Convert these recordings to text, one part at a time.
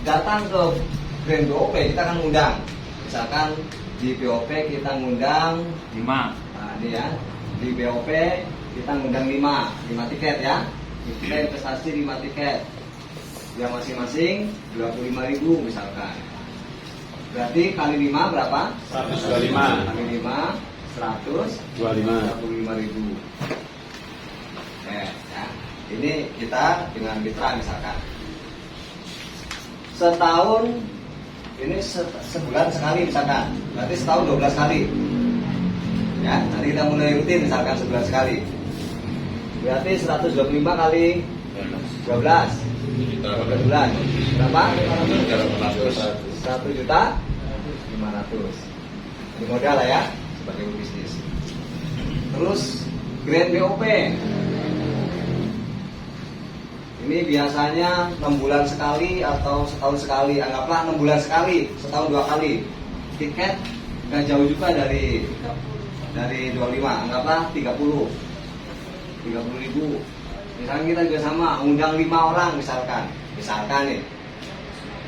datang ke Grand BOP kita akan ngundang. Misalkan di BOP kita ngundang 5. Nah ini ya, di BOP kita ngundang 5 tiket ya. Kita investasi 5 tiket yang masing-masing 25.000 misalkan. Berarti kali 5 berapa? 125. Kali 5 125.000. Ya. Ini kita dengan mitra misalkan. Setahun ini sebulan sekali misalkan. Berarti setahun 12 kali. Ya, nanti kita mulai rutin misalkan sebulan sekali. Berarti 125 kali 12 bulan. Berapa? 1.500.000. Ini modal lah ya sebagai bisnis. Terus Grand BOP ini biasanya 6 bulan sekali atau setahun sekali. Anggaplah 6 bulan sekali, setahun 2 kali. Tiket nggak jauh juga dari 25. Anggaplah 30.000. Misalkan kita juga sama undang 5 orang misalkan nih.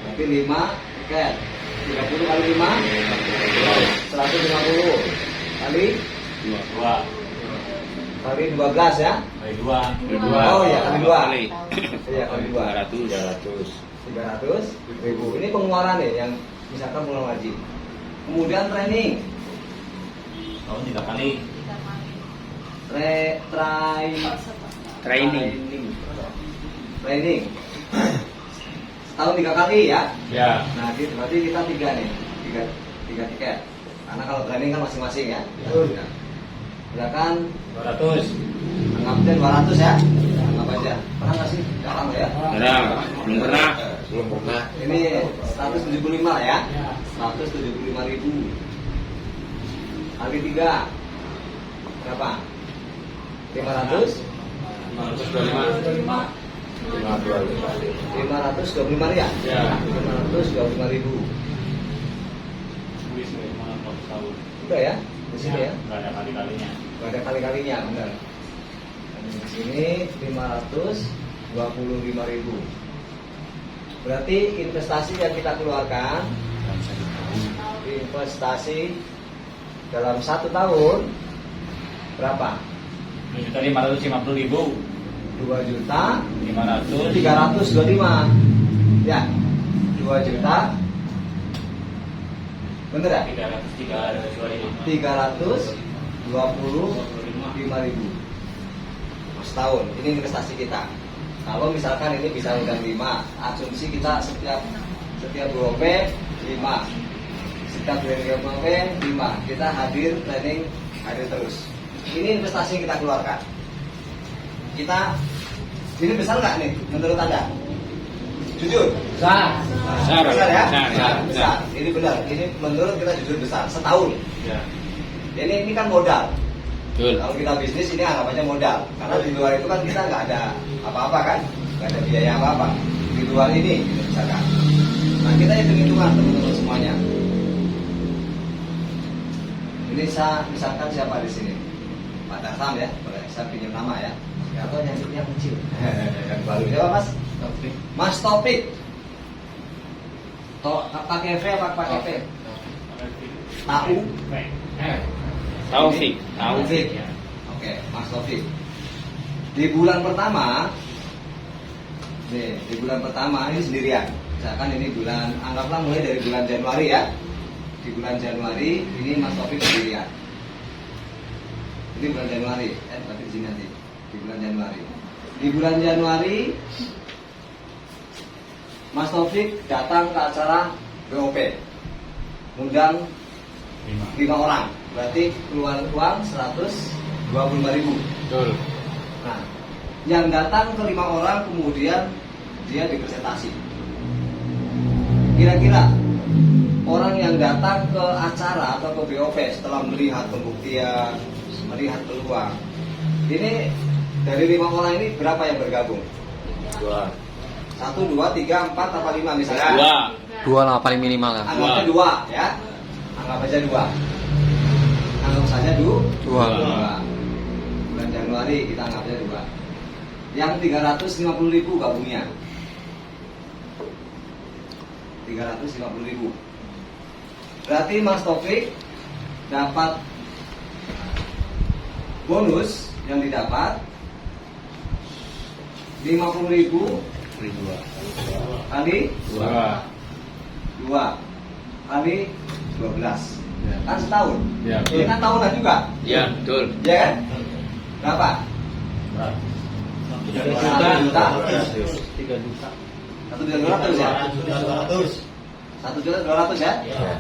Berarti 5 tiket 30 kali 5 150 kali 12 ya. Kali 2. Oh iya kali 2. Kali. Iya kali 300.000. Ini pengeluaran nih yang misalkan pengeluaran wajib. Kemudian training. Tahun 3 kali. Training. Setahun 3 kali ya. Ya. Nah, berarti kita 3 nih. 3 tiket. Karena kalau training kan masing-masing ya. Silakan 200. anggap aja 200 ya. Anggap aja. Pernah nggak sih? Jarang ya. Belum pernah. Ini 175 lah ya. 175.000 kali 3 berapa? 500 525. 525 ya? Ya. 525.000. Udah ya? Di sini ya? Nggak ada kali-kalinya. Gak ada kali-kalinya, benar. Di sini 525.000. Berarti investasi yang kita keluarkan, investasi dalam 1 tahun berapa? 2.550.000. 2.325.000 ya, 2 juta bener ya? 325.000 setahun. Ini investasi kita. Kalau misalkan ini bisa undang 5, asumsi kita setiap BOP 5, setiap BOP 5, kita hadir terus. Ini investasi yang kita keluarkan. Ini besar nggak nih menurut Anda? Jujur? Besar. Besar ya? Besar. Ini benar. Ini menurut kita jujur besar. Setahun. Ya. Ini kan modal. Betul. Kalau kita bisnis ini anggap aja modal. Karena di luar itu kan kita nggak ada apa-apa kan? Nggak ada biaya apa-apa. Di luar ini, gitu, misalkan. Nah kita hitung-hitungan teman-teman semuanya. Ini misalkan siapa di sini? Pak Dartam ya, boleh saya pinjam nama ya. Atau yang kecil. Yang baru siapa Mas? Mas Topik. Pakai V apa pakai P? Taufik. Oke, Mas Taufik. Di bulan pertama ini sendirian. Misalkan ini anggaplah mulai dari bulan Januari ya. Di bulan Januari ini Mas Taufik sendirian. Ini bulan Januari, berarti di sini nanti. Di bulan Januari Mas Taufik datang ke acara BOP, ngundang 5 orang, berarti keluar uang 125.000. Betul. Nah, yang datang ke 5 orang kemudian dia dipresentasi. Kira-kira orang yang datang ke acara atau ke BOP setelah melihat pembuktian, melihat peluang, ini dari 5 orang ini berapa yang bergabung? 2. 1, 2, 3, 4, apa 5 misalnya? 2 lah paling minimal lah. Anggap aja 2 ya. Anggap aja 2. Anggap saja 2. Bulan Januari kita anggap aja 2. Yang 350.000 gabungnya. 350.000. Berarti Mas Taufik dapat bonus yang didapat 50.000 kali 2 kali 12. Ya. Kan setahun. Ya. Ini kan tahunan juga. Ya, betul. Ya kan? Berapa? 3 juta. 3 juta. 1.200.000 ya? 1.200.000 ya? Ya.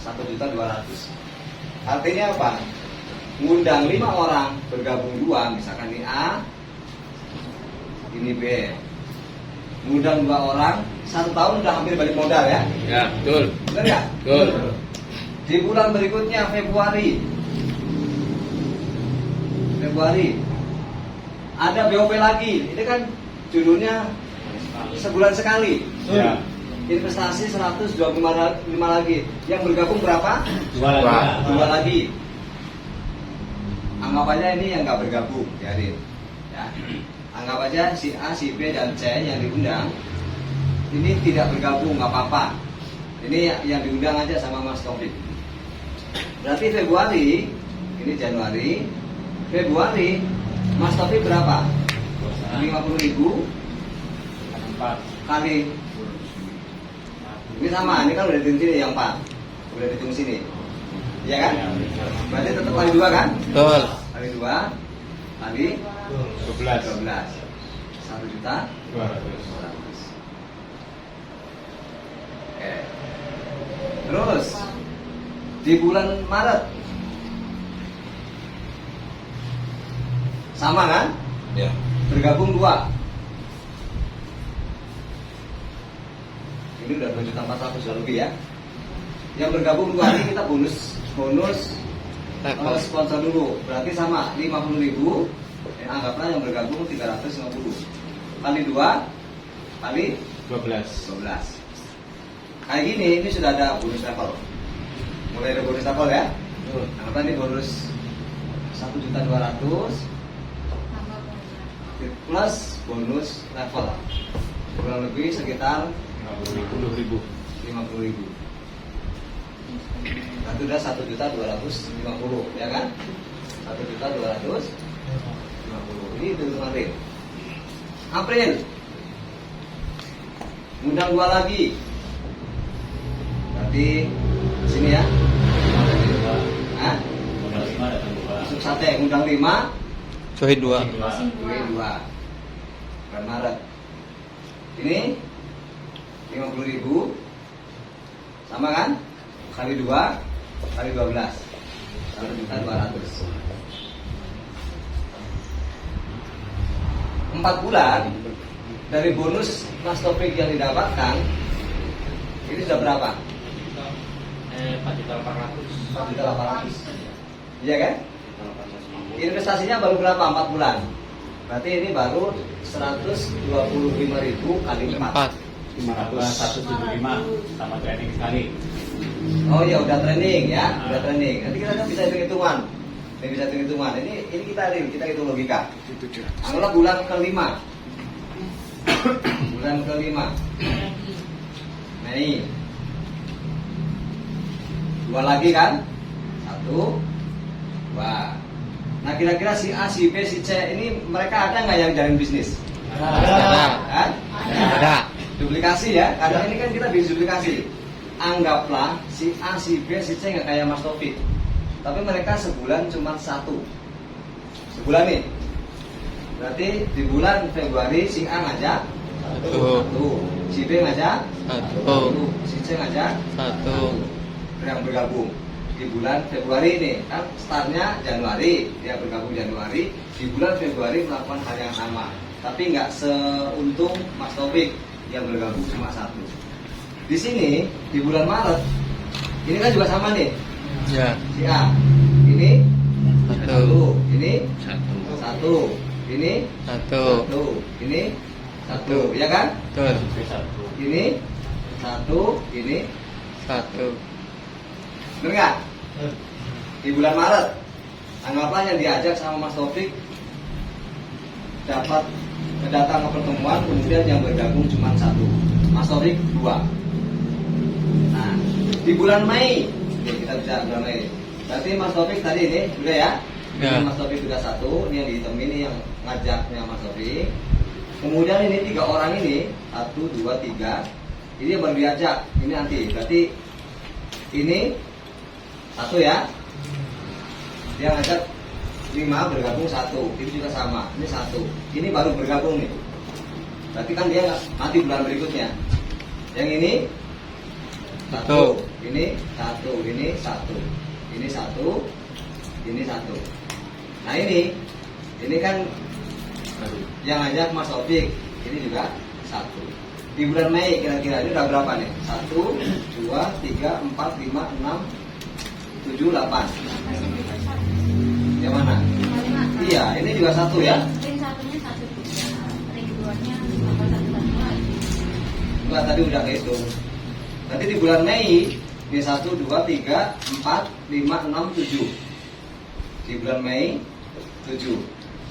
1.200.000. Artinya apa? Ngundang 5 orang, bergabung 2, misalkan ini A, ini B. Ngundang 2 orang, 1 tahun udah hampir balik modal ya? Ya, betul. Benar nggak? Betul. Di bulan berikutnya Februari ada BOP lagi. Ini kan judulnya sebulan sekali. Ya. Investasi 125 lagi. Yang bergabung berapa? 2 lagi. 2 lagi. Anggap aja ini yang nggak bergabung, biarin. Ya. Anggap aja si A, si B, dan C yang diundang ini tidak bergabung, nggak apa-apa. Ini yang diundang aja sama Mas Taufik. Berarti Februari, ini Januari, Februari, Mas Taufik berapa? 50.000 4. kali. Ini sama, ini kan udah dihitung sini yang 4. Udah dihitung sini. Iya kan? Berarti tetap kali 2 kan? Betul. Kali 2 kali 12. 12. 1.200.000. 200. Oke. Terus di bulan Maret sama kan? Ya. Bergabung 2. Ini udah 2.400.000 lebih ya. Yang bergabung 2 ini kita bonus sponsor dulu. Berarti sama 50.000. Anggaplah yang bergabung 350. Kali 2 kali 12. Kayak gini, ini sudah ada bonus level. Mulai ada bonus level ya. Anggaplah ini bonus 1.200.000 plus bonus level. Kurang lebih sekitar 50.000. 50.000. Nah, itu udah 1.250.000 ya kan? 1.250.000. Ini itu kemarin. April. Undang 2 lagi. Berarti sini ya. Hah? Modal 5 datang 2. Masuk sate, undang 5, Cohi 2. ini 2. Bulan Maret. Ini 50.000. Sama kan? Kali 2 kali 12. 1.200.000. 4 bulan dari bonus Mas Taufik yang didapatkan ini sudah berapa? 4.800.000. 4.800.000. Iya kan? Investasinya baru berapa? 4 bulan. Berarti ini baru 125.000 kali 4. 175 sama training sekali. Oh ya udah training ya, udah training. Nanti kita kan bisa hitung-hitungan. Ini kita hitung logika. Anggaplah bulan ke-5. Bulan ke-5. Mei. 2 lagi kan? 1, 2. Nah kira-kira si A, si B, si C ini mereka ada nggak yang jalin bisnis? Ada. Ada. Duplikasi ya, karena ini kan kita bisnis duplikasi. Anggaplah si A, si B, si C nggak kayak Mas Taufik, tapi mereka sebulan cuma 1. Sebulan nih. Berarti di bulan Februari si A ngajak 1, si B ngajak 1, si C ngajak 1. Yang bergabung di bulan Februari ini kan startnya Januari, dia bergabung Januari, di bulan Februari melakukan hal yang sama, tapi nggak seuntung Mas Taufik yang bergabung cuma 1. Di sini di bulan Maret ini kan juga sama nih. Ya. Si A ini 1. 1, ini 1. 1, ini 1. 1, ini 1, ya kan? Betul. Ini 1, ini 1. bener nggak? Di bulan Maret anggaplah yang diajak sama Mas Taufik dapat datang ke pertemuan, kemudian yang bergabung cuma 1. Mas Taufik 2. Nah, di bulan Mei, ya kita bisa bulan Mei. Berarti Mas Taufik tadi ini udah ya? Ya. Ini Mas Taufik sudah 1, ini yang dihitam ini yang ngajaknya Mas Taufik. Kemudian ini 3 orang ini, 1, 2, 3. Ini yang baru diajak, ini nanti. Berarti ini 1 ya. Dia ngajak 5 bergabung 1. Ini juga sama, ini 1. Ini baru bergabung nih. Berarti kan dia nanti bulan berikutnya. Yang ini 1, ini 1, ini 1, ini 1, ini 1. Nah ini kan yang ngajak Mas Taufik, ini juga 1. Di bulan Mei kira-kira ini udah berapa nih? 1, 2, 3, 4, 5, 6, 7, 8. Yang mana? Iya, ini juga 1 ya? Ring satunya 1, 3. Ring keduanya apa 1 lagi? Enggak, tadi udah kehitung. Nanti di bulan Mei ini 1, 2, 3, 4, 5, 6, 7. Di bulan Mei 7.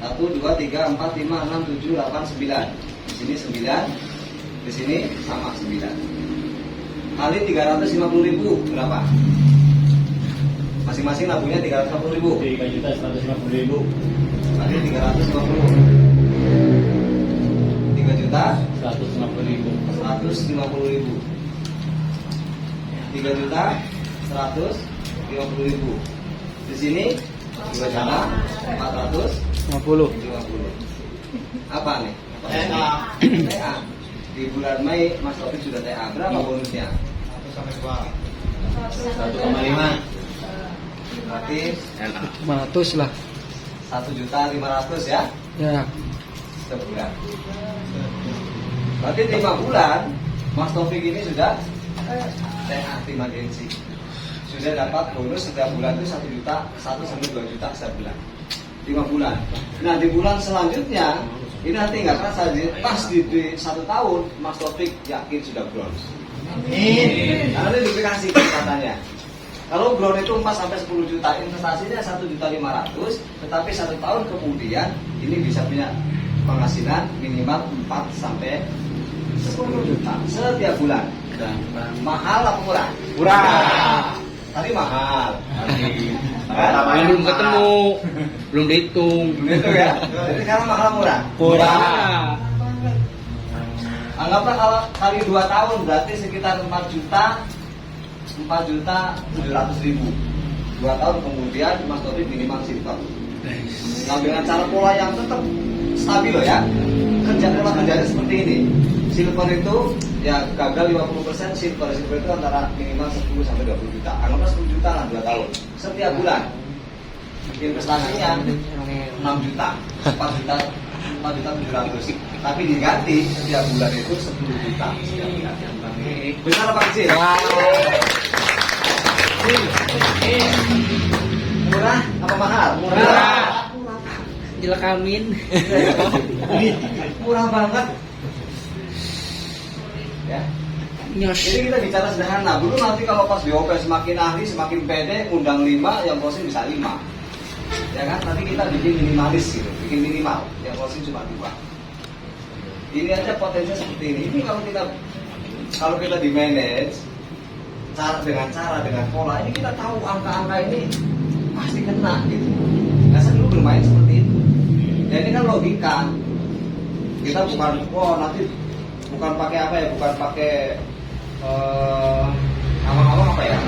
1, 2, 3, 4, 5, 6, 7, 8, 9. Di sini 9. Di sini sama 9. Kali 350.000 berapa? Masing-masing nabungnya 350.000. 3.150.000. Kali 350. 3.150.000. 150.000. 3.150.000. Di sini 2.450.000. 50. Apa nih? TA. Di bulan Mei Mas Taufik sudah TA. Berapa bonusnya? 1,5. Berarti 500 lah. 1.500.000 ya Ya. sebulan. Berarti 5 bulan Mas Taufik ini sudah TA tim agensi. Sudah dapat bonus setiap bulan itu 1 juta, 1 sampai 2 juta setiap bulan. 5 bulan. Nah di bulan selanjutnya ini nanti nggak kerasa pas di 1 tahun Mas Taufik yakin sudah bronze. Karena ini duplikasi katanya. Kalau bronze itu 4 sampai 10 juta, investasinya 1.500.000, tetapi 1 tahun kemudian ini bisa punya penghasilan minimal 4 sampai 10 juta setiap bulan. Mahal apa murah? Murah. Tadi mahal. Belum ketemu, belum dihitung. Gitu ya. Jadi sekarang mahal murah. Murah. Anggaplah kalau kali 2 tahun berarti sekitar 4.700.000. 2 tahun kemudian Mas Taufik minimal silver. Nah dengan cara pola yang tetap stabil loh ya. Pola kerjanya seperti ini. Silver itu ya gagal 50%, silver itu antara minimal 10 sampai 20 juta. Anggaplah 10 juta lah 2 tahun. Setiap bulan. Investasinya 6 juta, 4.700.000. Tapi diganti setiap bulan itu 10 juta setiap bulan. Benar apa kecil? Murah apa mahal? Murah. Dilekamin. Murah banget. Ya. Nyos. Jadi kita bicara sederhana. Dulu nanti kalau pas di OP semakin ahli, semakin pede, undang 5, yang closing bisa 5. Ya kan? Nanti kita bikin minimalis gitu, bikin minimal, yang closing cuma 2. Ini aja potensinya seperti ini. Ini kalau kita di manage dengan pola ini kita tahu angka-angka ini pasti kena gitu. Nah, saya dulu bermain seperti itu. Dan ini kan logika. Kita nanti bukan pakai apa ya? Bukan pakai awang-awang apa ya?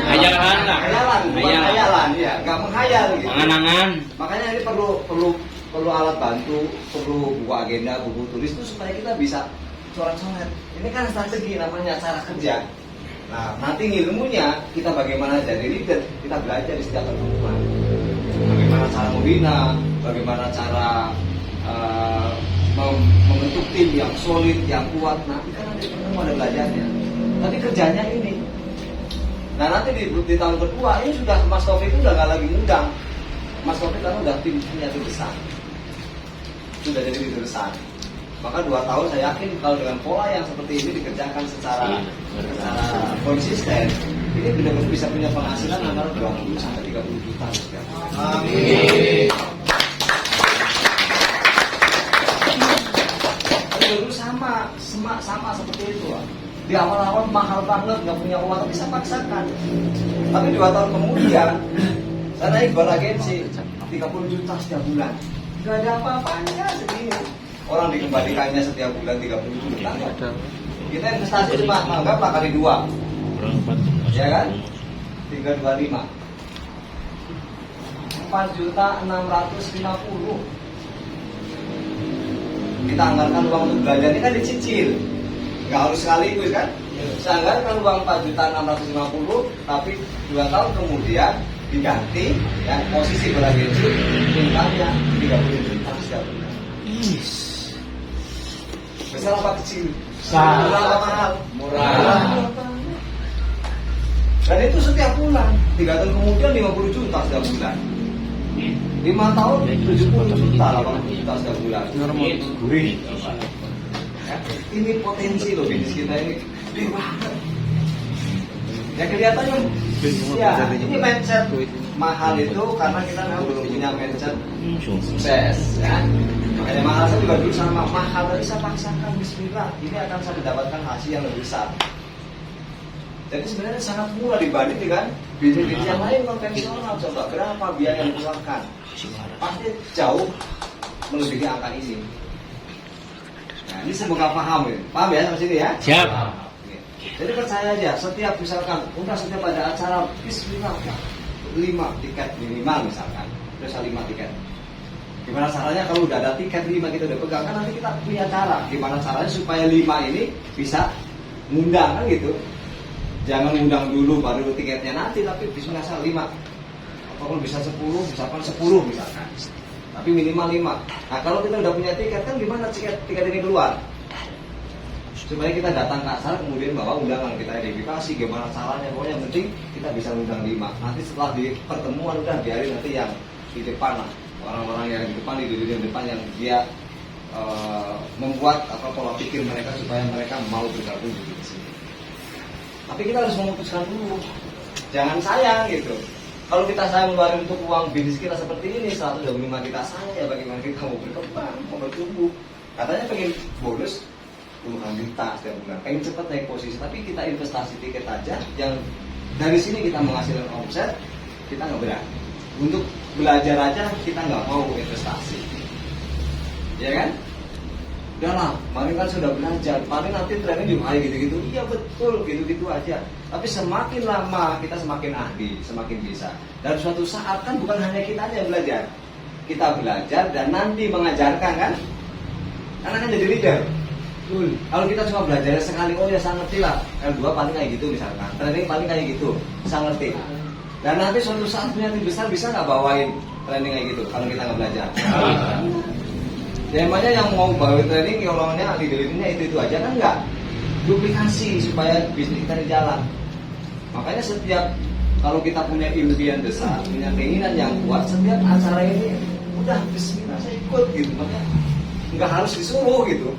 Hayalan lah. Hayalan, bukan hayalan ya. Nggak menghayal gitu. Angan-angan. Makanya Makanya ini perlu alat bantu, perlu buku agenda, buku tulis itu supaya kita bisa coret-coret. Ini kan strategi namanya cara kerja. Nah, nanti ilmunya kita bagaimana jadi leader, kita belajar di setiap pertemuan. Bagaimana cara membina, bagaimana cara membentuk tim yang solid, yang kuat. Nanti kan nanti pertemuan ada belajarnya. Tapi kerjanya ini. Nah nanti di tahun kedua ini sudah Mas Taufik itu udah nggak lagi ngundang. Mas Taufik kan udah punya tim besar, sudah jadi tim besar. Maka 2 tahun saya yakin kalau dengan pola yang seperti ini dikerjakan secara konsisten, ini benar-benar bisa punya penghasilan antara 20 sampai 30 juta setiap tahun. Amin. dulu sama seperti itu. Di awal-awal mahal banget, nggak punya uang, tapi saya paksakan. Tapi 2 tahun kemudian, saya naik beragensi 30 juta setiap bulan. Nggak ada apa-apanya segini. Orang dikembalikannya setiap bulan 30 juta. Kita investasi cuma anggaplah kali 2. Ya kan? 325. 4.650.000. Kita anggarkan uang untuk belanja ini kan dicicil. Nggak harus sekaligus kan? Saya anggarkan uang 4.650.000, tapi 2 tahun kemudian diganti ya posisi beragensi income-nya 30 juta setiap bulan. Besar apa kecil? Murah apa mahal? Murah. Dan itu setiap bulan. 3 tahun kemudian 50 juta setiap bulan. 5 tahun 70 juta, 80 juta setiap bulan. Gurih. Ya, ini potensi loh bisnis kita ini gede banget. Ya kelihatannya ya ini mindset mahal itu karena kita memang belum punya mindset sukses ya. Makanya mahal saya juga dulu sama mahal tapi saya paksakan bismillah ini akan saya mendapatkan hasil yang lebih besar. Jadi sebenarnya sangat murah dibanding dengan bisnis yang lain konvensional. Coba berapa biaya yang dikeluarkan? Pasti jauh melebihi angka ini. Nah, ini semoga paham ya. Paham ya sampai sini ya? Siap. Oke. Jadi percaya aja, setiap misalkan setiap ada acara bismillah 5 tiket minimal misalkan. Terus 5 tiket. Gimana caranya kalau udah ada tiket 5 kita udah pegang kan nanti kita punya cara. Gimana caranya supaya 5 ini bisa ngundang kan gitu. Jangan ngundang dulu baru tiketnya nanti, tapi bismillah 5. Atau kalau bisa 10, misalkan 10 misalkan. Tapi minimal 5. Nah kalau kita udah punya tiket kan gimana tiket ini keluar? Supaya kita datang ke acara kemudian bawa undangan, kita identifikasi gimana caranya. Pokoknya yang penting kita bisa undang 5. Nanti setelah di pertemuan udah biarin nanti yang di depan lah. Orang-orang yang di depan, di dunia depan yang dia membuat atau pola pikir mereka supaya mereka mau bergabung di sini. Tapi kita harus memutuskan dulu. Jangan sayang gitu. Kalau kita sayang ngeluarin untuk uang bisnis kita seperti ini 125 kita sayang ya bagaimana kita mau berkembang, mau bertumbuh. Katanya pengen bonus puluhan juta setiap bulan, pengen cepat naik posisi, tapi kita investasi tiket aja yang dari sini kita menghasilkan omset, kita nggak berani. Untuk belajar aja kita nggak mau investasi, ya kan? Udahlah, kemarin kan sudah belajar, paling nanti trennya juga gitu-gitu. Iya betul, gitu-gitu aja. Tapi semakin lama kita semakin ahli, semakin bisa. Dan suatu saat kan bukan hanya kita aja yang belajar, kita belajar dan nanti mengajarkan kan? Karena kan jadi leader. Kalau kita cuma belajar sekali, oh ya saya ngerti lah. L2 paling kayak gitu misalkan, training paling kayak gitu, saya ngerti. Dan nanti suatu saat punya tim besar bisa nggak bawain training kayak gitu kalau kita nggak belajar? Namanya yang mau bawa training, yolongnya, leadernya itu aja kan nggak. Duplikasi supaya bisnis kita di jalan. Makanya setiap kalau kita punya impian besar, punya keinginan yang kuat, setiap acara ini udah bismillah saya ikut gitu. Makanya nggak harus disuruh gitu.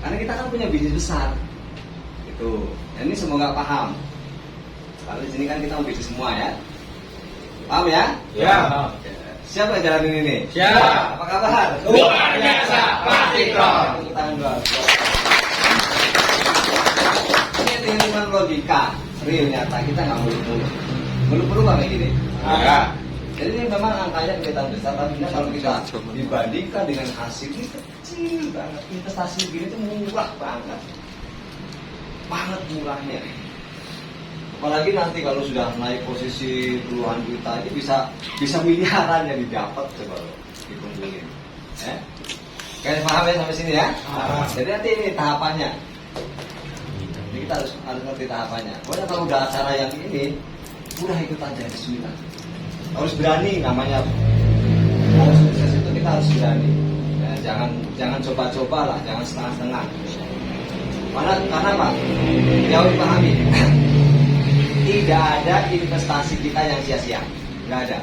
Karena kita kan punya bisnis besar. Itu. Dan ini semoga paham. Kalau di sini kan kita mau bisnis semua ya. Paham ya? Ya. Siapa yang jalanin ini? Siap. Apa kabar? Luar biasa, pasti kron. Tepuk tangan dulu. Ini dengan logika real nyata, kita nggak muluk-muluk. Muluk-muluk nggak kayak gini? Enggak. Jadi ini memang angkanya kelihatan besar, tapi kalau kita dibandingkan dengan hasil ini kecil banget. Investasi begini tuh murah banget, banget murahnya. Apalagi nanti kalau sudah naik posisi puluhan juta ini bisa miliaran yang didapat coba lo dikumpulin. Kalian paham ya sampai sini ya? Jadi nanti ini tahapannya. Jadi kita harus ngerti tahapannya. Pokoknya kalau udah acara yang ini, udah ikut aja bismillah. Harus berani namanya. Kalau sukses itu kita harus berani. Ya, jangan coba-coba lah, jangan setengah-setengah. Karena apa? Jauh dipahami. Tidak ada investasi kita yang sia-sia, nggak ada.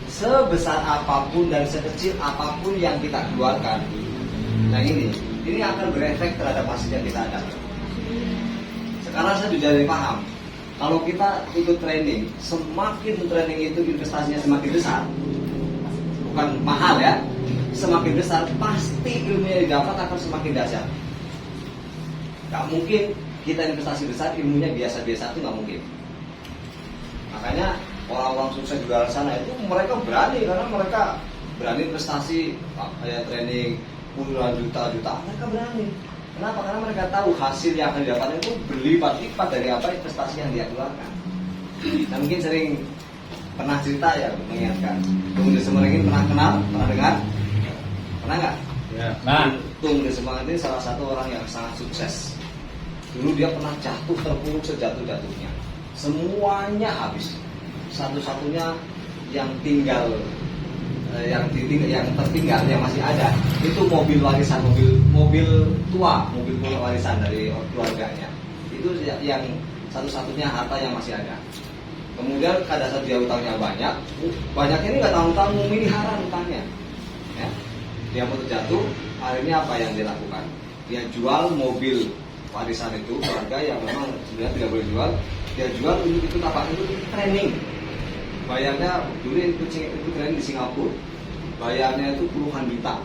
Sebesar apapun dan sekecil apapun yang kita keluarkan, nah ini akan berefek terhadap hasil yang kita ada. Sekarang saya sudah jadi paham, kalau kita ikut training, semakin training itu investasinya semakin besar, bukan mahal ya, semakin besar pasti ilmu yang didapat akan semakin dahsyat. Nggak mungkin kita investasi besar ilmunya biasa-biasa, itu nggak mungkin. Makanya orang-orang sukses di luar sana itu mereka berani, karena mereka berani investasi kayak training puluhan juta, mereka berani. Kenapa? Karena mereka tahu hasil yang akan didapatkan itu berlipat-lipat dari apa investasi yang dia keluarkan. Nah, mungkin sering pernah cerita ya, mengingatkan. Tung Desa Semarang pernah kenal, pernah dengar? Pernah nggak? Ya. Nah, Tung Desa Semarang ini salah satu orang yang sangat sukses. Dulu dia pernah jatuh terpuruk sejatuh-jatuhnya. Semuanya habis. Satu-satunya yang tinggal, yang tertinggal, yang masih ada, itu mobil warisan, mobil tua, mobil warisan dari keluarganya. Itu yang satu-satunya harta yang masih ada. Kemudian pada saat dia utangnya banyaknya ini nggak tanggung-tanggung, miliaran utangnya. Ya. Dia mau terjatuh, akhirnya apa yang dia lakukan? Dia jual mobil warisan itu, keluarga yang memang sebenarnya tidak boleh jual. Dia jual untuk ikut apa? Untuk training. Bayarnya dulu ikut training di Singapura, bayarnya itu puluhan juta.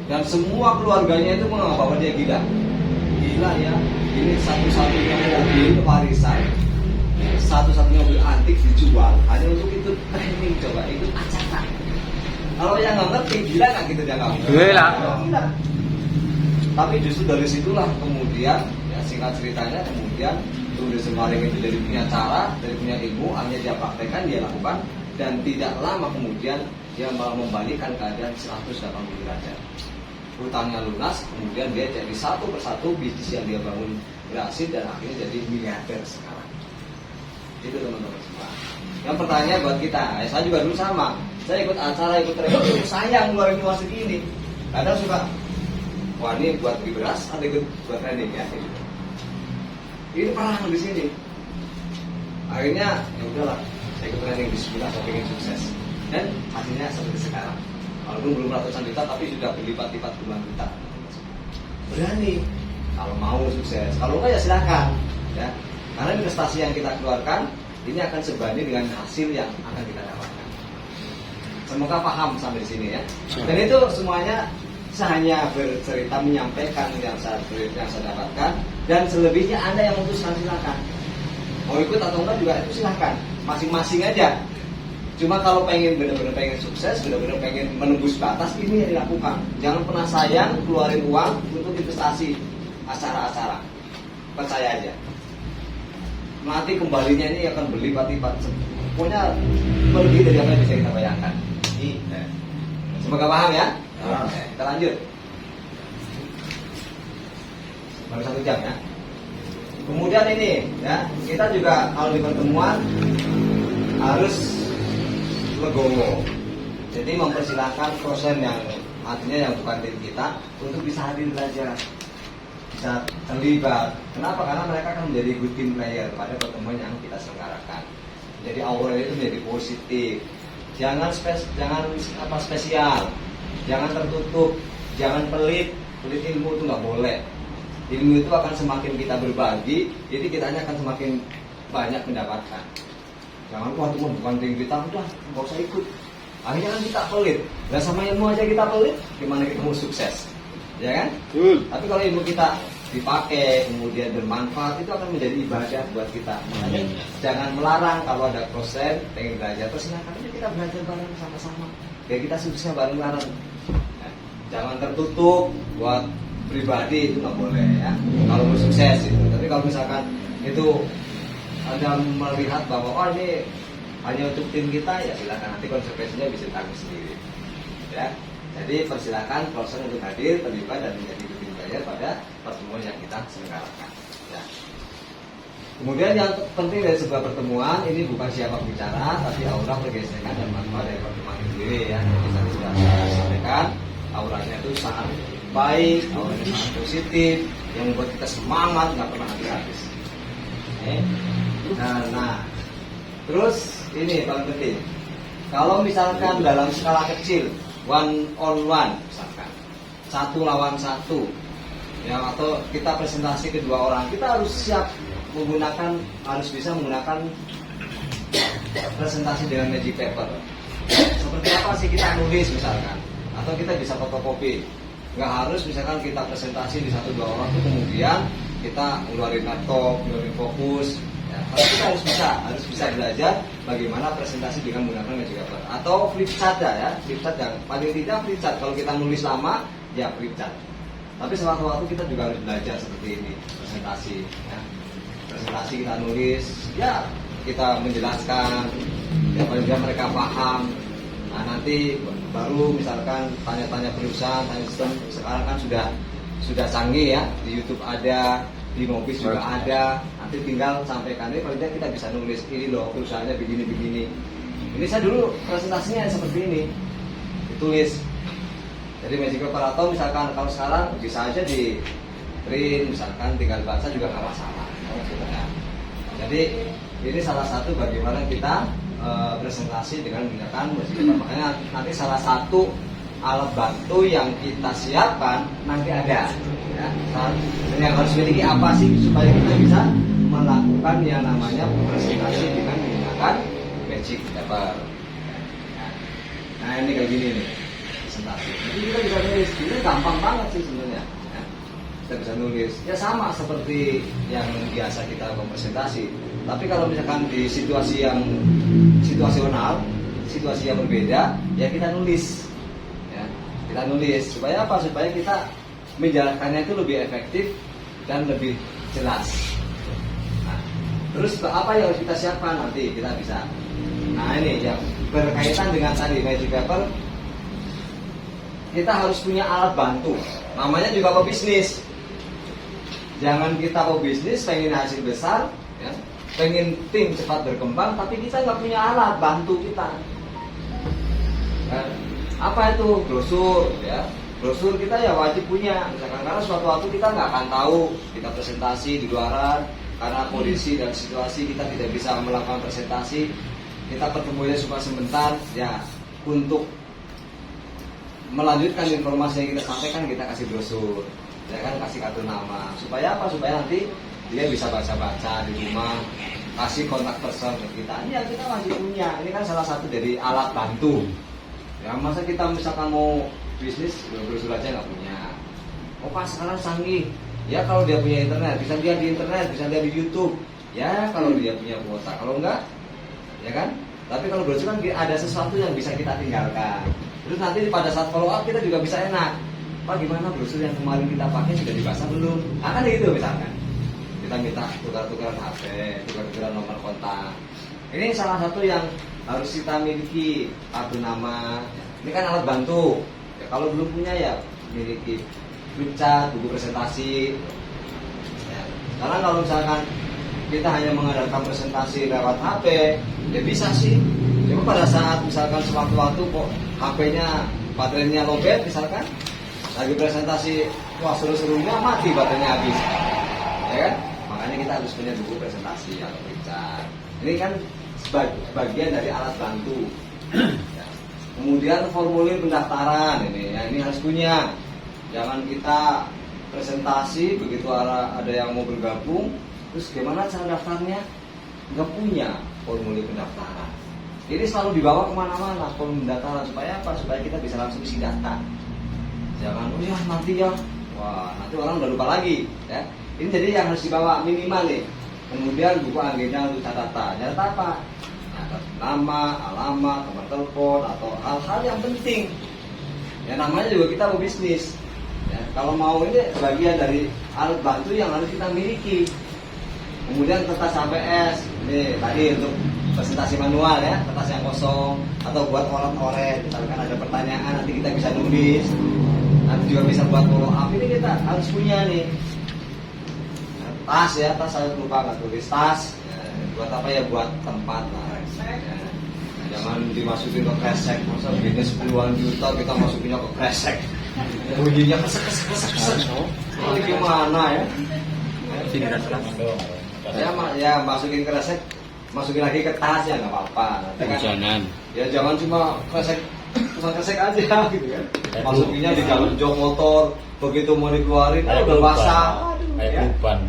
Dan semua keluarganya itu menganggap bahwa dia gila. Gila ya, ini satu-satunya mobil warisan, satu-satunya mobil antik dijual hanya untuk itu training, coba itu acara. Kalau yang nggak ngerti, gila nggak gitu dia nggak? Gila. Gila. Tapi justru dari situlah kemudian, ya singkat ceritanya kemudian Tung Desa Semarang itu jadi punya cara, dari punya ilmu, akhirnya dia praktekkan, dia lakukan, dan tidak lama kemudian dia malah membalikkan keadaan 180 derajat. Hutangnya lunas, kemudian dia jadi satu persatu bisnis yang dia bangun berhasil dan akhirnya jadi miliarder sekarang. Itu teman-teman semua. Yang pertanyaan buat kita, saya juga dulu sama. Saya ikut acara, ikut training, sayang ngeluarin uang segini. Kadang suka, wah ini buat beli beras, ada ikut buat training ya. Ini perang di sini. Akhirnya ya udahlah, saya ikut training bismillah, saya pengen sukses. Dan hasilnya seperti sekarang. Walaupun belum ratusan juta, tapi sudah berlipat-lipat puluhan juta. Berani kalau mau sukses. Kalau enggak ya silakan. Ya. Karena investasi yang kita keluarkan ini akan sebanding dengan hasil yang akan kita dapatkan. Semoga paham sampai sini ya. Dan itu semuanya saya hanya bercerita menyampaikan yang saya dapatkan, dan selebihnya Anda yang memutuskan, silakan. Mau ikut atau enggak juga itu silakan, masing-masing aja. Cuma kalau benar-benar pengen sukses, benar-benar pengen menembus batas, ini yang dilakukan. Jangan pernah sayang keluarin uang untuk investasi acara-acara. Percaya aja. Nanti kembalinya ini akan berlipat-lipat. Pokoknya melebihi dari apa yang bisa kita bayangkan. Semoga paham ya. Kita lanjut. Baru 1 jam ya. Kemudian ini ya, kita juga kalau di pertemuan harus legowo. Jadi mempersilahkan dosen yang artinya yang bukan tim kita untuk bisa hadir belajar, bisa terlibat. Kenapa? Karena mereka akan menjadi good team player pada pertemuan yang kita selenggarakan. Jadi aura itu menjadi positif. Jangan spesial, jangan tertutup, jangan pelit ilmu itu nggak boleh. Ilmu itu akan semakin kita berbagi, jadi kita hanya akan semakin banyak mendapatkan. Jangan wah itu bukan tim kita, udah nggak usah ikut. Akhirnya kan kita pelit. Nah sama ilmu aja kita pelit, gimana kita mau sukses? Ya kan? Tapi kalau ilmu kita dipakai kemudian bermanfaat, itu akan menjadi ibadah buat kita. Makanya jangan melarang kalau ada dosen pengen belajar, terus silakan aja kita belajar bareng sama-sama. Biar kita suksesnya bareng-bareng. Nah, jangan tertutup buat pribadi, itu nggak boleh ya. Kalau mau sukses itu. Tapi kalau misalkan itu Anda melihat bahwa oh ini hanya untuk tim kita, ya silakan, nanti konsekuensinya bisa ditanggung sendiri. Ya. Jadi persilakan dosen untuk hadir, terlibat dan menjadi tim player pada pertemuan yang kita selenggarakan. Ya. Kemudian yang penting dari sebuah pertemuan ini bukan siapa bicara, tapi aura pergeseran dan manfaat dari pertemuan itu sendiri ya. Jadi tadi sudah saya sampaikan, auranya itu sangat baik, auranya sangat positif, yang membuat kita semangat, nggak pernah habis-habis. Nah, terus ini paling penting. Kalau misalkan dalam skala kecil, 1 on 1 misalkan, 1 lawan 1, ya, atau kita presentasi ke 2 orang, kita harus siap harus bisa menggunakan presentasi dengan magic paper. Seperti apa sih kita nulis misalkan, atau kita bisa fotokopi. Nggak harus misalkan kita presentasi di 1-2 orang tuh kemudian kita ngeluarin laptop, ngeluarin fokus. Ya, kalau kita harus bisa belajar bagaimana presentasi dengan menggunakan Magic Paper atau flipchart ya, flipchart yang paling tidak flipchart. Kalau kita nulis lama, ya flipchart. Tapi sewaktu-waktu kita juga harus belajar seperti ini presentasi. Ya. Presentasi kita nulis, ya kita menjelaskan, ya paling tidak mereka paham. Nah nanti baru misalkan tanya-tanya perusahaan, tanya sistem. Sekarang kan sudah canggih ya, di YouTube ada, di Mobis juga ada. Nanti tinggal sampaikan, ini paling tidak kita bisa nulis ini loh perusahaannya begini-begini. Ini saya dulu presentasinya seperti ini, ditulis. Jadi Magic Paper atau misalkan kalau sekarang bisa aja di print, misalkan tinggal baca juga nggak masalah. Jadi ini salah satu bagaimana kita presentasi dengan menggunakan Magic Paper. Makanya nanti salah satu alat bantu yang kita siapkan nanti ada. Ya, yang harus miliki apa sih supaya kita bisa melakukan yang namanya presentasi dengan menggunakan Magic Paper. Nah ini kayak gini nih presentasi. Jadi kita bisa nulis. Ini gampang banget sih sebenarnya. Kita bisa nulis. Ya sama seperti yang biasa kita presentasi. Tapi kalau misalkan di situasi yang situasional, situasi yang berbeda, ya kita nulis. Ya, kita nulis supaya apa? Supaya kita menjalankannya itu lebih efektif dan lebih jelas. Nah, terus apa yang harus kita siapkan nanti kita bisa. Nah ini yang berkaitan dengan tadi Magic Paper, kita harus punya alat bantu. Namanya juga pebisnis. Jangan kita pebisnis pengen hasil besar, ya, pengen tim cepat berkembang, tapi kita nggak punya alat bantu kita. Nah, apa itu brosur? Ya, brosur kita ya wajib punya. Misalkan karena suatu waktu kita nggak akan tahu kita presentasi di luaran, karena kondisi dan situasi kita tidak bisa melakukan presentasi. Kita pertemuannya cuma sebentar, ya untuk melanjutkan informasi yang kita sampaikan kita kasih brosur, ya kan, kasih kartu nama. Supaya apa? Supaya nanti dia bisa baca-baca di rumah, kasih kontak person ke kita. Ini yang kita masih punya. Ini kan salah satu dari alat bantu. Ya masa kita misalkan mau bisnis brosur aja nggak punya. Oh pas sekarang canggih. Ya kalau dia punya internet, bisa lihat di internet, bisa lihat di YouTube. Ya kalau dia punya kuota, kalau enggak, ya kan. Tapi kalau brosur kan ada sesuatu yang bisa kita tinggalkan. Terus nanti pada saat follow up kita juga bisa enak. Pak gimana brosur yang kemarin kita pakai sudah dibaca belum? Nah kan gitu misalkan. Kita minta tukar-tukaran HP, tukar-tukaran nomor kontak. Ini salah satu yang harus kita miliki, kartu nama. Ini kan alat bantu. Ya, kalau belum punya ya miliki flipchart, buku presentasi. Ya. Karena kalau misalkan kita hanya mengadakan presentasi lewat HP, ya bisa sih. Cuma pada saat misalkan sewaktu-waktu kok HP-nya baterainya lowbat misalkan, lagi presentasi, wah seru-serunya mati baterainya habis, ya kan? Makanya kita harus punya buku presentasi atau flipchart. Ini kan sebagian dari alat bantu. Ya. Kemudian formulir pendaftaran ini harus punya. Jangan kita presentasi begitu ada yang mau bergabung, terus gimana cara daftarnya? Nggak punya formulir pendaftaran. Ini selalu dibawa kemana-mana formulir pendaftaran supaya apa? Supaya kita bisa langsung isi data. Jangan, oh ya nanti ya, wah nanti orang udah lupa lagi. Ya. Ini jadi yang harus dibawa minimal nih. Kemudian buku agenda untuk catatan. Catat apa? Catat nama, alamat, nomor telepon atau hal-hal yang penting. Ya namanya juga kita mau bisnis. Ya, kalau mau ini bagian dari alat bantu yang harus kita miliki. Kemudian kertas HPS, ini tadi untuk presentasi manual ya, kertas yang kosong atau buat oret-oret. Misalkan ada pertanyaan nanti kita bisa nulis, nanti juga bisa buat follow up. Ini kita harus punya nih. Tas ya, tas saya lupa nggak tulis tas. Ya, buat apa ya? Buat tempat lah. Ya. Jangan dimasukin ke kresek, masa bisnis puluhan juta kita masukinnya ke kresek. Bunyinya kesek. Ini gimana ya? Ya masukin kresek, masukin lagi ke tas ya nggak apa-apa. Kan, ya jangan cuma kresek aja gitu kan. Masukinnya di dalam jok motor, begitu mau dikeluarin, udah basah. Kayak beban.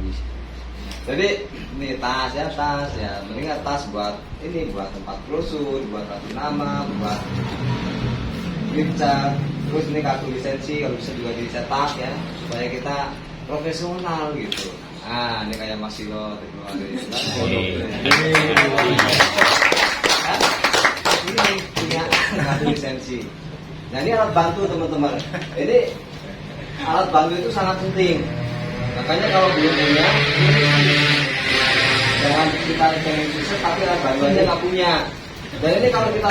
Jadi ini tas ya, mendingan tas buat ini, buat tempat brosur, buat kartu nama, buat flipchart. Terus ini kartu lisensi kalau bisa juga dicetak ya, supaya kita profesional gitu. Nah, ini kayak Mas Silo ini punya kartu lisensi. Nah, ini alat bantu teman-teman. Jadi alat bantu itu sangat penting. Makanya kalau belum punya, jangan kita pengen sukses tapi alat bantu aja nggak punya. Dan ini kalau kita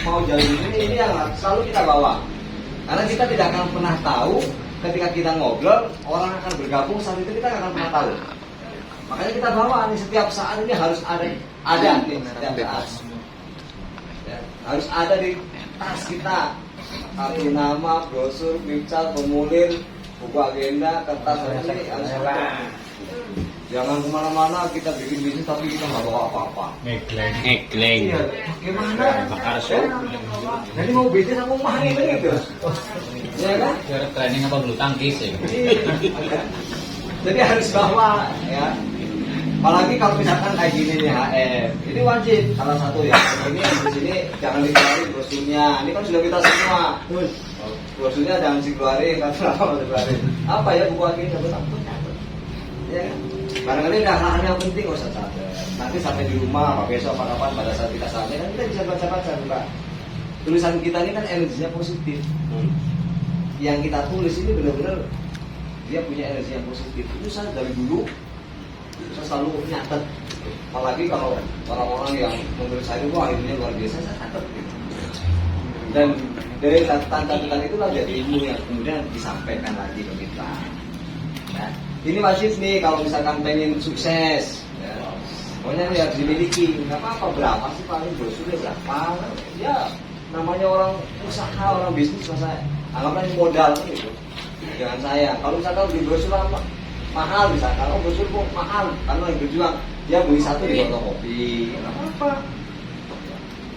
mau jalan ini yang selalu kita bawa. Karena kita tidak akan pernah tahu ketika kita ngobrol orang akan bergabung saat itu kita nggak akan pernah tahu. Makanya kita bawa nih setiap saat ini harus ada nih setiap saat. Ya, harus ada di tas kita. Kartu nama, brosur, pulsa, formulir, buku agenda, kertas ini harus ada. Jangan kemana-mana kita bikin bisnis tapi kita nggak bawa apa-apa. Ngekleng. Iya, gimana? Bakar Jadi mau bisnis aku mah ini gitu. Ya kan? Training apa bulu tangkis ya? Iya. Jadi harus bawa ya. Apalagi kalau misalkan kayak gini nih HM, ini wajib salah satu ya. Ini di sini jangan dikeluarin brosurnya. Ini kan sudah kita semua. Brosurnya jangan dikeluarin, kenapa dikeluarin? Apa ya buku agenda takut. Ya kan? Barangkali ada hal-hal yang penting nggak usah catat. Nanti sampai di rumah, apa besok, apa kapan pada saat kita sampai kan kita bisa baca-baca buka. Tulisan kita ini kan energinya positif. Yang kita tulis ini benar-benar dia punya energi yang positif. Itu saya dari dulu saya selalu nyatet. Apalagi kalau orang-orang yang menurut saya itu wah ilmunya luar biasa, saya catat gitu. Dan dari catatan itulah jadi ilmu yang kemudian disampaikan lagi ke kita. Ya. Ini wajib nih kalau misalkan pengen sukses. Ya. Pokoknya ini harus dimiliki. Nggak apa-apa berapa sih paling brosurnya berapa? Ya namanya orang usaha, orang bisnis masa anggaplah ini modal gitu. Jangan saya. Kalau misalkan beli brosur mahal misalkan, oh brosur kok mahal karena yang berjuang dia beli satu di fotokopi, nggak apa-apa.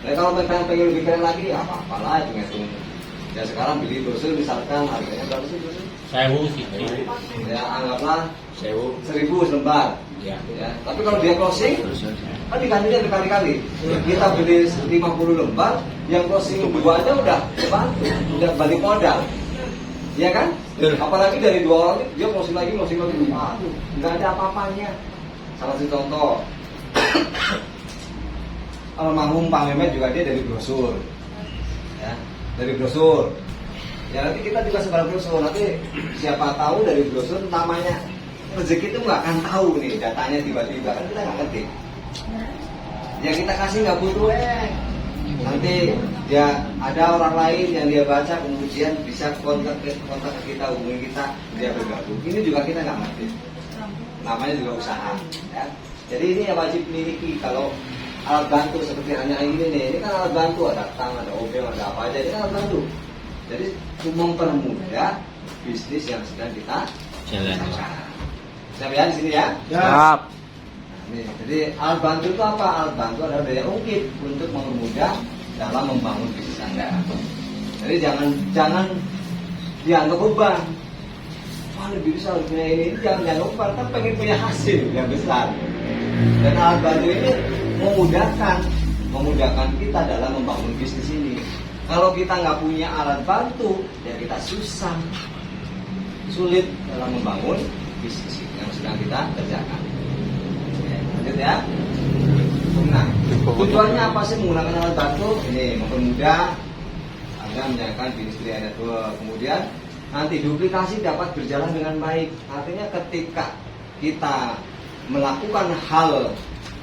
Nah kalau pengen lebih keren lagi, ya apa-apa lah itu ngitung. Ya sekarang beli brosur misalkan harganya berapa sih brosur? 1000 sih. Ya anggaplah 1000. 1000 lembar. Ya. Ya. Tapi kalau dia closing, kan digantinya berkali-kali. Kita beli 50 lembar, yang closing 2 aja udah bantu, udah balik modal. Iya kan? Apalagi dari 2 orang dia closing lagi. Aduh, nggak ada apa-apanya. Salah satu contoh, almarhum Pak Mehmet juga dia dari brosur, ya, dari brosur. Ya nanti kita juga sebar brosur. Nanti siapa tahu dari brosur namanya rezeki itu nggak akan tahu nih datanya tiba-tiba kan kita nggak ngerti. Yang kita kasih nggak butuh nanti dia ada orang lain yang dia baca kemudian bisa kontak ke kita, hubungi kita, dia bergabung. Ini juga kita nggak ngerti. Namanya juga usaha. Ya. Jadi ini yang wajib dimiliki. Kalau alat bantu seperti hanya ini nih, ini kan alat bantu, ada tang, ada obeng, ada apa aja, ini kan alat bantu. Jadi mempermudah bisnis yang sedang kita jalankan. Siap ya di sini ya? Siap. Nih, jadi alat bantu itu apa? Alat bantu adalah daya ungkit untuk mempermudah dalam membangun bisnis Anda. Jadi jangan dianggap beban. Wah lebih bisa punya ini, jangan dianggap beban. Kan pengen punya hasil yang besar. Dan alat bantu ini memudahkan kita dalam membangun bisnis ini. Kalau kita nggak punya alat bantu, ya kita sulit dalam membangun bisnis yang sedang kita kerjakan. Lanjut ya. Nah, tujuannya apa sih menggunakan alat bantu? Ini mempermudah agar menjalankan bisnis 3 network. Kemudian nanti duplikasi dapat berjalan dengan baik. Artinya ketika kita melakukan hal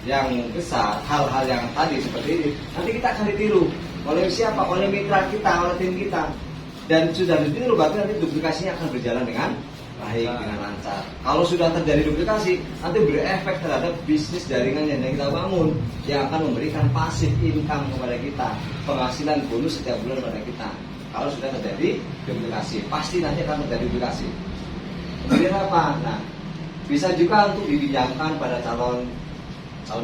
yang besar, hal-hal yang tadi seperti ini, nanti kita akan ditiru oleh siapa? Oleh mitra kita, oleh tim kita. Dan sudah ditiru, berarti nanti duplikasinya akan berjalan dengan baik, dengan lancar. Kalau sudah terjadi duplikasi, nanti berefek terhadap bisnis jaringan yang kita bangun, yang akan memberikan passive income kepada kita, penghasilan bonus setiap bulan kepada kita. Kalau sudah terjadi duplikasi, pasti nanti akan terjadi duplikasi. Kemudian apa? Nah, bisa juga untuk dipinjamkan pada calon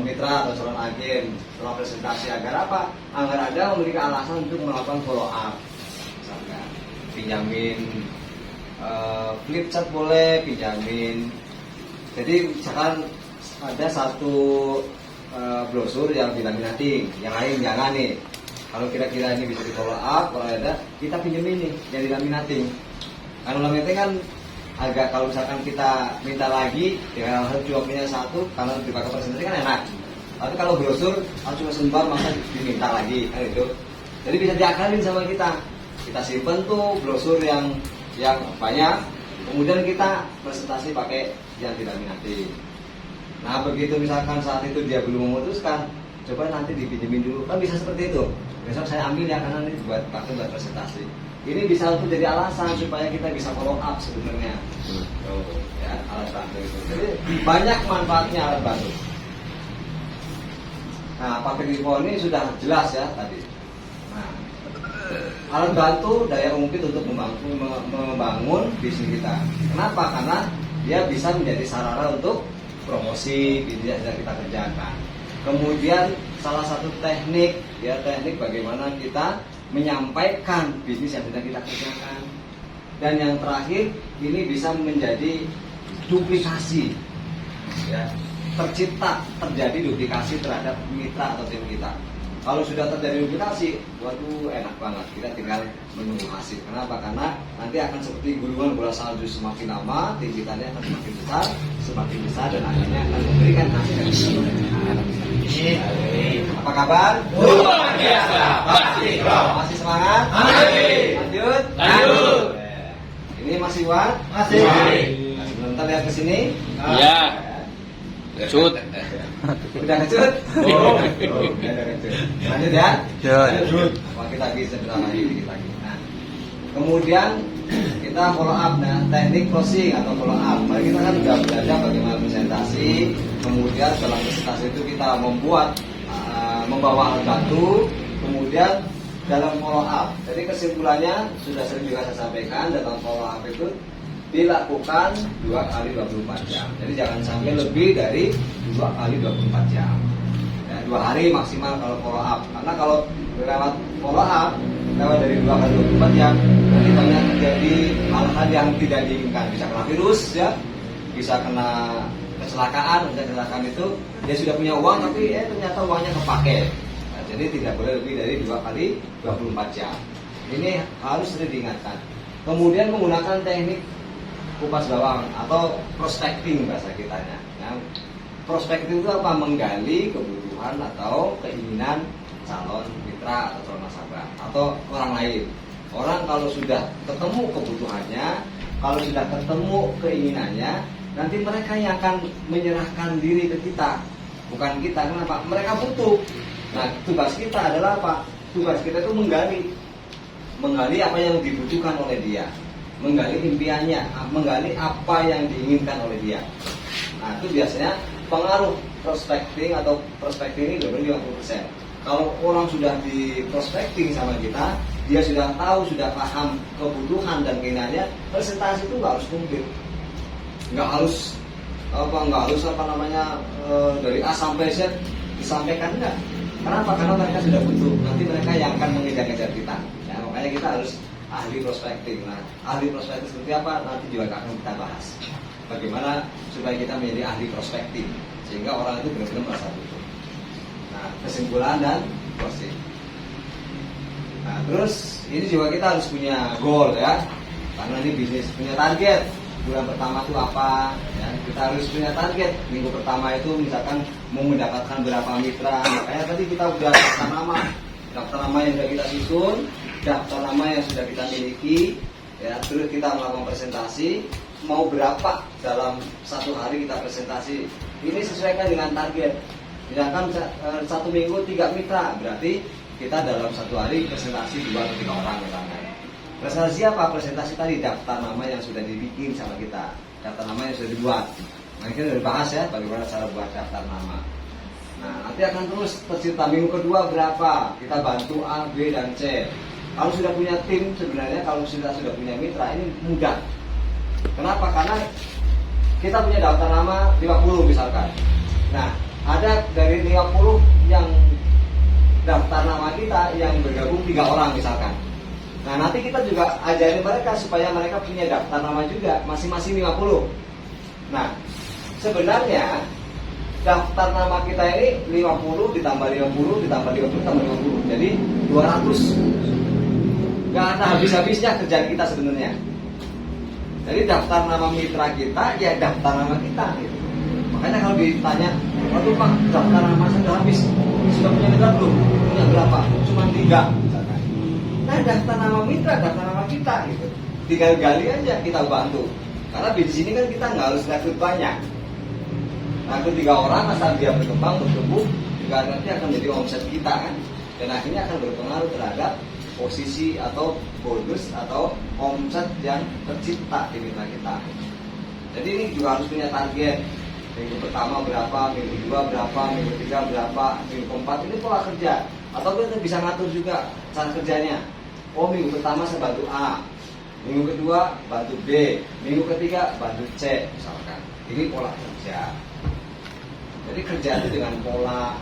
mitra atau calon agen setelah presentasi agar apa? Agar ada memiliki alasan untuk melakukan follow up. Misalkan pinjamin flip chart boleh, pinjamin. Jadi misalkan ada satu brosur yang dilaminating, yang lain jangan nih. Kalau kira-kira ini bisa di follow up, kalau ada kita pinjemin nih yang di laminating. Karena laminating kan agak, kalau misalkan kita minta lagi ya harus cuma punya satu, karena dipakai presentasi kan enak. Tapi kalau brosur harus cuma selembar maka diminta lagi kan itu. Jadi bisa diakalin sama kita. Kita simpen tuh brosur yang banyak, kemudian kita presentasi pakai yang tidak minati. Nah begitu misalkan saat itu dia belum memutuskan, coba nanti dipinjemin dulu, kan bisa seperti itu. Besok saya ambil ya karena ini buat pakai buat presentasi. Ini bisa untuk jadi alasan supaya kita bisa follow up sebenarnya. Ya, alat bantu itu. Jadi banyak manfaatnya alat bantu. Nah, pakai info ini sudah jelas ya tadi. Nah, alat bantu daya ungkit untuk membangun bisnis kita. Kenapa? Karena dia bisa menjadi sarana untuk promosi bisnis yang kita kerjakan. Kemudian salah satu teknik bagaimana kita menyampaikan bisnis yang sedang kita kerjakan. Dan yang terakhir ini bisa menjadi duplikasi, ya, terjadi duplikasi terhadap mitra atau tim kita. Kalau sudah terjadi duplikasi, waduh enak banget, kita tinggal menunggu hasil. Kenapa? Karena nanti akan seperti gulungan bola salju, semakin lama tim kita akan semakin besar dan akhirnya akan memberikan hasil yang apa kabar? Luar biasa, Pasikron. Masih semangat? Lanjut. Lanjut. Ini masih Wan? Masih. Nah, sebelum kita lihat ke sini. Iya. Cut. Udah kecut? Oh, udah kecut. Lanjut ya? Lanjut. Makin lagi sebentar lagi dikit lagi. Nah, kemudian kita follow up, nah teknik closing atau follow up. Mari kita kan sudah belajar bagaimana presentasi. Kemudian dalam presentasi itu kita membawa alat bantu. Kemudian dalam follow up. Jadi kesimpulannya sudah sering juga saya sampaikan, dalam follow up itu dilakukan 2 kali 24 jam. Jadi jangan sampai lebih dari 2 kali 24 jam. Ya, 2 hari maksimal kalau follow up. Karena kalau lewat follow up lewat dari 2 kali 24 jam, nanti banyak terjadi hal-hal yang tidak diinginkan. Bisa kena virus ya, bisa kena kecelakaan. Kecelakaan itu dia sudah punya uang tapi ternyata uangnya kepake. Nah, jadi tidak boleh lebih dari 2 kali 24 jam. Ini harus sering diingatkan. Kemudian menggunakan teknik kupas bawang atau prospecting bahasa kitanya. Ya. Prospecting itu apa? Menggali kebutuhan atau keinginan calon mitra atau calon nasabah atau orang lain. Orang kalau sudah ketemu kebutuhannya, kalau sudah ketemu keinginannya, nanti mereka yang akan menyerahkan diri ke kita, bukan kita. Kenapa? Mereka butuh. Nah, tugas kita adalah apa? Tugas kita itu menggali apa yang dibutuhkan oleh dia, menggali impiannya, menggali apa yang diinginkan oleh dia. Nah, itu biasanya pengaruh prospecting atau prospecting ini lebih 50%. Kalau orang sudah di prospecting sama kita, dia sudah tahu, sudah paham kebutuhan dan keinginannya, presentasi itu nggak harus komplit, nggak harus dari A sampai Z disampaikan, enggak. Kenapa? Karena mereka sudah butuh. Nanti mereka yang akan mengejar-ngejar kita. Ya, makanya kita harus ahli prospecting. Nah, ahli prospecting seperti apa? Nanti juga akan kita bahas. Bagaimana supaya kita menjadi ahli prospecting sehingga orang itu benar-benar merasa butuh. Nah, kesimpulan dan closing. Nah, terus ini juga kita harus punya goal ya. Karena ini bisnis punya target. Bulan pertama itu apa? Ya, kita harus punya target. Minggu pertama itu misalkan mau mendapatkan berapa mitra. Makanya tadi kita udah daftar nama yang sudah kita susun, daftar nama yang sudah kita miliki. Ya, terus kita melakukan presentasi. Mau berapa dalam 1 hari kita presentasi? Ini sesuaikan dengan target. Misalkan 1 minggu 3 mitra, berarti kita dalam 1 hari presentasi 2 atau 3 orang misalkan. Presentasi apa? Presentasi tadi daftar nama yang sudah dibikin sama kita, daftar nama yang sudah dibuat. Nah, kita sudah bahas ya bagaimana cara buat daftar nama. Nah, nanti akan terus tercipta minggu kedua berapa, kita bantu A, B, dan C. Kalau sudah punya tim sebenarnya, kalau sudah punya mitra, ini mudah. Kenapa? Karena kita punya daftar nama 50 misalkan. Nah, ada dari 50 yang daftar nama kita yang bergabung 3 orang misalkan. Nah, nanti kita juga ajarin mereka supaya mereka punya daftar nama juga, masing-masing 50. Nah, sebenarnya daftar nama kita ini 50 ditambah 50 ditambah 50 tambah 50. Jadi 200. Gak ada habis-habisnya kerjaan kita sebenarnya. Jadi daftar nama mitra kita ya daftar nama kita gitu. Makanya kalau ditanya, waduh Pak, daftar nama saya sudah habis, sudah punya mitra belum? Punya berapa? Cuma 3 misalkan. Nah daftar nama mitra, daftar nama kita gitu. Tinggal gali aja kita bantu. Karena di sini kan kita nggak harus rekrut banyak. Rekrut 3 orang asal dia berkembang, bertumbuh, juga nanti akan menjadi omset kita kan. Dan akhirnya akan berpengaruh terhadap posisi atau bonus atau omset yang tercipta di mitra kita. Jadi ini juga harus punya target. Minggu pertama berapa, minggu kedua berapa, minggu ketiga berapa, minggu keempat ini pola kerja. Atau kita bisa ngatur juga cara kerjanya. Oh minggu pertama saya bantu A, minggu kedua bantu B, minggu ketiga bantu C misalkan. Ini pola kerja. Jadi kerja itu dengan pola.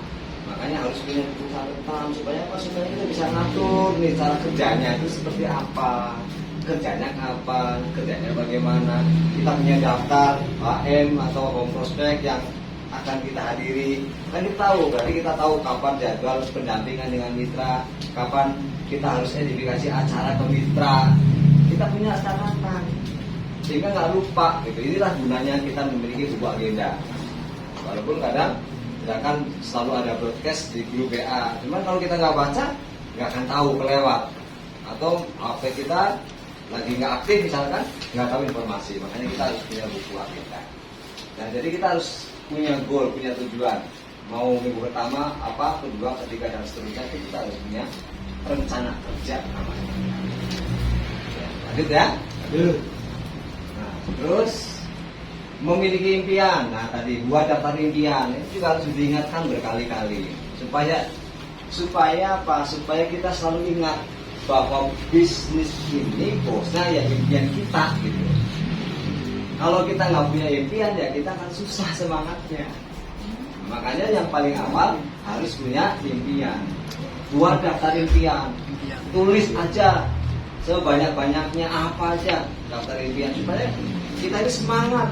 Makanya harus punya buku catatan supaya apa? Supaya kita bisa ngatur nih cara kerjanya itu seperti apa. Kerjanya kapan, kerjanya bagaimana. Kita punya daftar HM atau home prospect yang akan kita hadiri. Kan kita tahu, berarti kita tahu kapan jadwal pendampingan dengan mitra, kapan kita harus edifikasi acara ke mitra. Kita punya catatan sehingga nggak lupa gitu. Inilah gunanya kita memiliki buku agenda. Walaupun kadang misalkan selalu ada broadcast di grup WA, cuman kalau kita nggak baca nggak akan tahu kelewat. Atau HP kita lagi nggak aktif misalkan, nggak tahu informasi. Makanya kita harus punya buku agenda. Nah jadi kita harus punya goal, punya tujuan. Mau minggu pertama apa, kedua, ketiga dan seterusnya, kita harus punya rencana kerja namanya. Lanjut ya. Nah, terus memiliki impian. Nah tadi buat daftar impian ini juga harus diingatkan berkali-kali supaya apa? Supaya kita selalu ingat bahwa bisnis ini bosnya ya impian kita gitu. Kalau kita nggak punya impian ya kita akan susah semangatnya. Makanya yang paling awal harus punya impian. Buat daftar impian, tulis aja sebanyak-banyaknya apa aja daftar impian supaya kita ini semangat.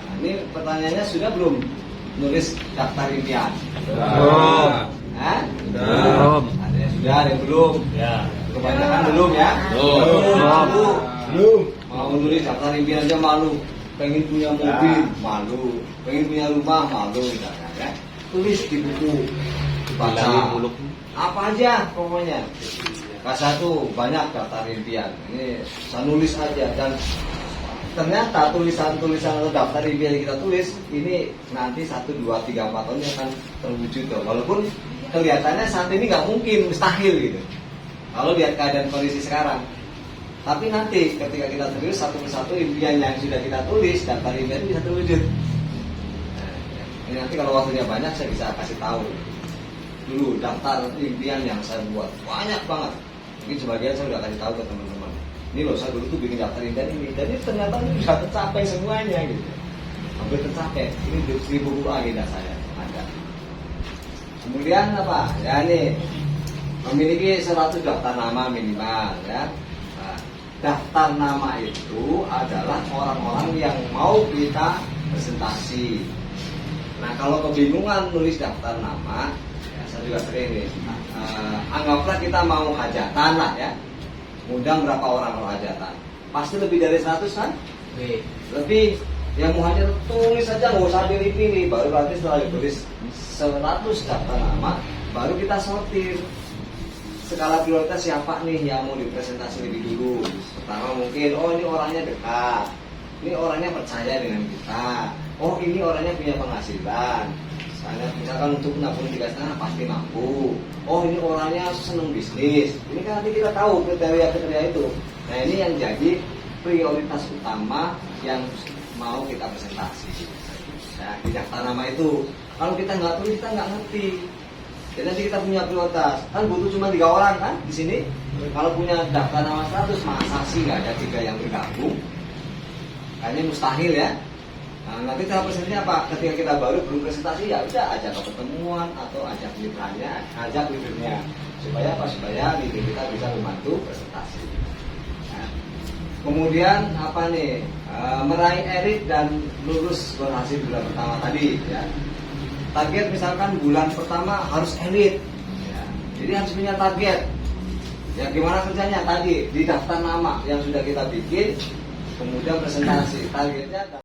Nah, ini pertanyaannya sudah belum nulis daftar impian? Belum. Belum. Ada yang sudah, ada yang belum. Ya. Kebanyakan belum ya? Belum. Mau nulis daftar impian aja malu. Pengen punya mobil, malu. Pengen punya rumah, malu misalkan ya. Tulis di buku, baca. Apa aja pokoknya. K1 banyak daftar impian. Ini saya nulis aja dan ternyata tulisan-tulisan atau daftar impian yang kita tulis ini nanti 1, 2, 3, 4 tahun akan terwujud loh. Walaupun kelihatannya saat ini nggak mungkin, mustahil gitu. Kalau lihat keadaan kondisi sekarang, tapi nanti ketika kita tulis satu persatu impian yang sudah kita tulis, daftar impian itu bisa terwujud. Nah, ini nanti kalau waktunya banyak saya bisa kasih tahu dulu daftar impian yang saya buat banyak banget. Mungkin sebagian saya udah kasih tahu ke teman-teman. Ini loh saya dulu tuh bikin daftar impian ini, jadi ternyata ini bisa tercapai semuanya gitu. Hampir tercapai. Ini 1000 buku agenda saya ada. Kemudian apa? Ya ini memiliki 100 daftar nama minimal ya. Nah, daftar nama itu adalah orang-orang yang mau kita presentasi. Nah kalau kebingungan nulis daftar nama, ya, saya juga sering nih. Anggaplah kita mau hajatan lah ya. Undang berapa orang kalau hajatan? Pasti lebih dari 100 kan? Lebih. Yang mau hajatan tulis saja, nggak usah pilih-pilih. Baru berarti setelah ditulis 100 daftar nama, baru kita sortir. Skala prioritas siapa nih yang mau dipresentasi lebih dulu. Pertama mungkin, oh ini orangnya dekat, ini orangnya percaya dengan kita, oh ini orangnya punya penghasilan, misalkan untuk nabung 3,5 pasti mampu, oh ini orangnya senang bisnis. Ini kan nanti kita tahu kriteria-kriteria itu. Nah ini yang jadi prioritas utama yang mau kita presentasi. Nah, di daftar nama itu, kalau kita nggak tulis kita nggak ngerti. Jadi nanti kita punya prioritas, kan butuh cuma 3 orang kan di sini. Kalau punya daftar nama 100, masa sih nggak ada 3 yang bergabung? Kayaknya mustahil ya. Nah, nanti cara presentasinya apa? Ketika kita baru belum presentasi ya udah ajak ke pertemuan atau ajak mitranya, ajak leadernya supaya apa? Supaya leader kita bisa membantu presentasi. Nah, kemudian apa nih? Meraih elit dan lulus berhasil bulan pertama tadi ya. target misalkan bulan pertama harus elit. Ya, jadi harus punya target. Ya gimana kerjanya tadi di daftar nama yang sudah kita bikin, kemudian presentasi targetnya.